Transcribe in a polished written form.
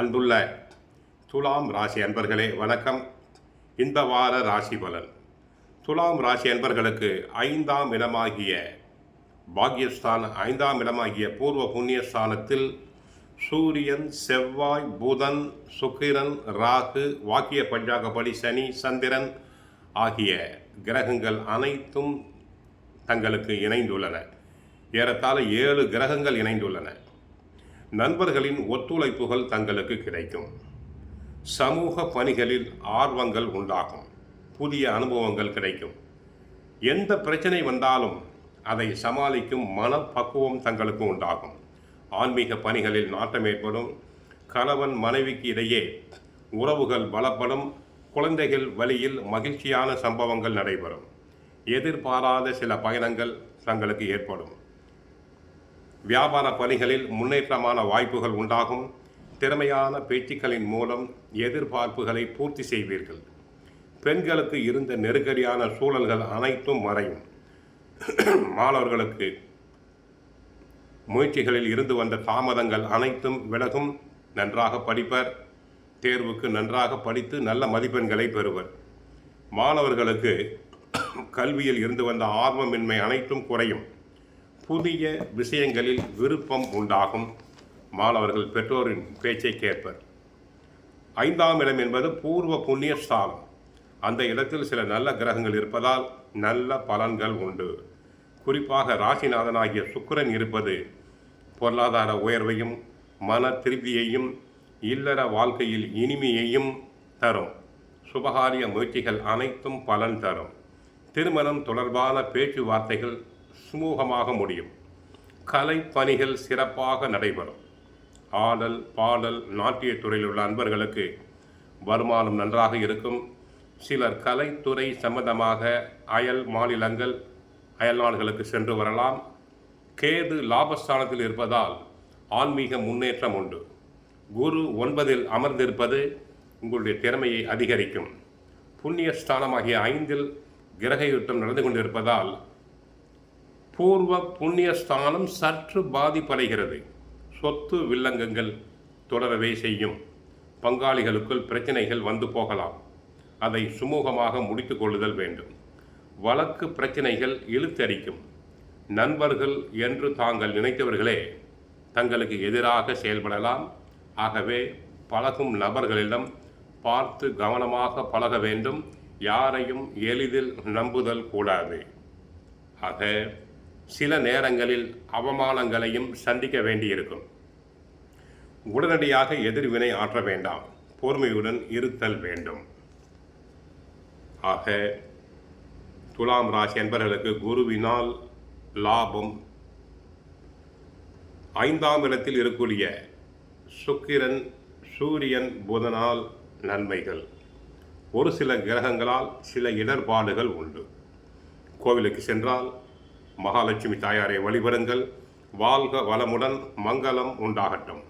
அன்புள்ள துலாம் ராசி அன்பர்களே வணக்கம். இந்த வார ராசி பலன். துலாம் ராசி அன்பர்களுக்கு ஐந்தாம் இடமாகிய பாக்யஸ்தான ஐந்தாம் இடமாகிய பூர்வ புண்ணியஸ்தானத்தில் சூரியன், செவ்வாய், புதன், சுக்கிரன், ராகு, வாக்கிய பஞ்சாங்கப்படி சனி, சந்திரன் ஆகிய கிரகங்கள் அனைத்தும் தங்களுக்கு இணைந்துள்ளன. ஏறத்தாழ 7 கிரகங்கள் இணைந்துள்ளன. நண்பர்களின் ஒத்துழைப்புகள் தங்களுக்கு கிடைக்கும். சமூக பணிகளில் ஆர்வங்கள் உண்டாகும். புதிய அனுபவங்கள் கிடைக்கும். எந்த பிரச்சனை வந்தாலும் அதை சமாளிக்கும் மனப்பக்குவம் தங்களுக்கு உண்டாகும். ஆன்மீக பணிகளில் நாட்டம் ஏற்படும். கணவன் மனைவிக்கு இடையே உறவுகள் பலப்படும். குழந்தைகள் வழியில் மகிழ்ச்சியான சம்பவங்கள் நடைபெறும். எதிர்பாராத சில பயணங்கள் தங்களுக்கு ஏற்படும். வியாபார பணிகளில் முன்னேற்றமான வாய்ப்புகள் உண்டாகும். திறமையான பேச்சுக்களின் மூலம் எதிர்பார்ப்புகளை பூர்த்தி செய்வீர்கள். பெண்களுக்கு இருந்த நெருக்கடியான சூழல்கள் அனைத்தும் மறையும். மாணவர்களுக்கு முயற்சிகளில் இருந்து வந்த தாமதங்கள் அனைத்தும் விலகும். நன்றாக படிப்பர். தேர்வுக்கு நன்றாக படித்து நல்ல மதிப்பெண்களை பெறுவர். மாணவர்களுக்கு கல்வியில் இருந்து வந்த ஆர்வமின்மை அனைத்தும் குறையும். புதிய விஷயங்களில் விருப்பம் உண்டாகும். மாணவர்கள் பெற்றோரின் பேச்சை கேட்பர். 5ஆம் இடம் என்பது பூர்வ புண்ணிய ஸ்தானம். அந்த இடத்தில் சில நல்ல கிரகங்கள் இருப்பதால் நல்ல பலன்கள் உண்டு. குறிப்பாக ராசிநாதனாகிய சுக்கிரன் இருப்பது பொருளாதார உயர்வையும் மன திருப்தியையும் இல்லற வாழ்க்கையில் இனிமையையும் தரும். சுபகாரிய முயற்சிகள் அனைத்தும் பலன் தரும். திருமணம் தொடர்பான பேச்சுவார்த்தைகள் சுமூகமாக முடியும். கலைப்பணிகள் சிறப்பாக நடைபெறும். ஆடல், பாடல், நாட்டிய துறையில் உள்ள அன்பர்களுக்கு வருமானம் நன்றாக இருக்கும். சிலர் கலைத்துறை சம்பந்தமாக அயல் மாநிலங்கள், அயல் நாடுகளுக்கு சென்று வரலாம். கேது லாபஸ்தானத்தில் இருப்பதால் ஆன்மீக முன்னேற்றம் உண்டு. குரு 9இல் அமர்ந்திருப்பது உங்களுடைய திறமையை அதிகரிக்கும். புண்ணியஸ்தானமாகிய 5இல் கிரக யுத்தம் நடந்து கொண்டிருப்பதால் பூர்வ புண்ணியஸ்தானம் சற்று பாதிப்படைகிறது. சொத்து வில்லங்கங்கள் தொடரவே செய்யும். பங்காளிகளுக்குள் பிரச்சனைகள் வந்து போகலாம். அதை சுமூகமாக முடித்து கொள்ளுதல் வேண்டும். வழக்கு பிரச்சனைகள் இழுத்தடிக்கும். நண்பர்கள் என்று தாங்கள் நினைத்தவர்களே தங்களுக்கு எதிராக செயல்படலாம். ஆகவே பழகும் நபர்களிடம் பார்த்து கவனமாக பழக வேண்டும். யாரையும் எளிதில் நம்புதல் கூடாது. ஆக சில நேரங்களில் அவமானங்களையும் சந்திக்க வேண்டியிருக்கும். உடனடியாக எதிர்வினை ஆற்ற வேண்டாம். பொறுமையுடன் இருத்தல் வேண்டும். ஆக துலாம் ராசி என்பவர்களுக்கு குருவினால் லாபம். 5ஆம் இடத்தில் இருக்கக்கூடிய சுக்கிரன், சூரியன், புதனால் நன்மைகள். ஒரு சில கிரகங்களால் சில இடர்பாடுகள் உண்டு. கோவிலுக்கு சென்றால் மகாலட்சுமி தாயாரை வழிபடுங்கள். வாழ்க வளமுடன், மங்களம் உண்டாகட்டும்.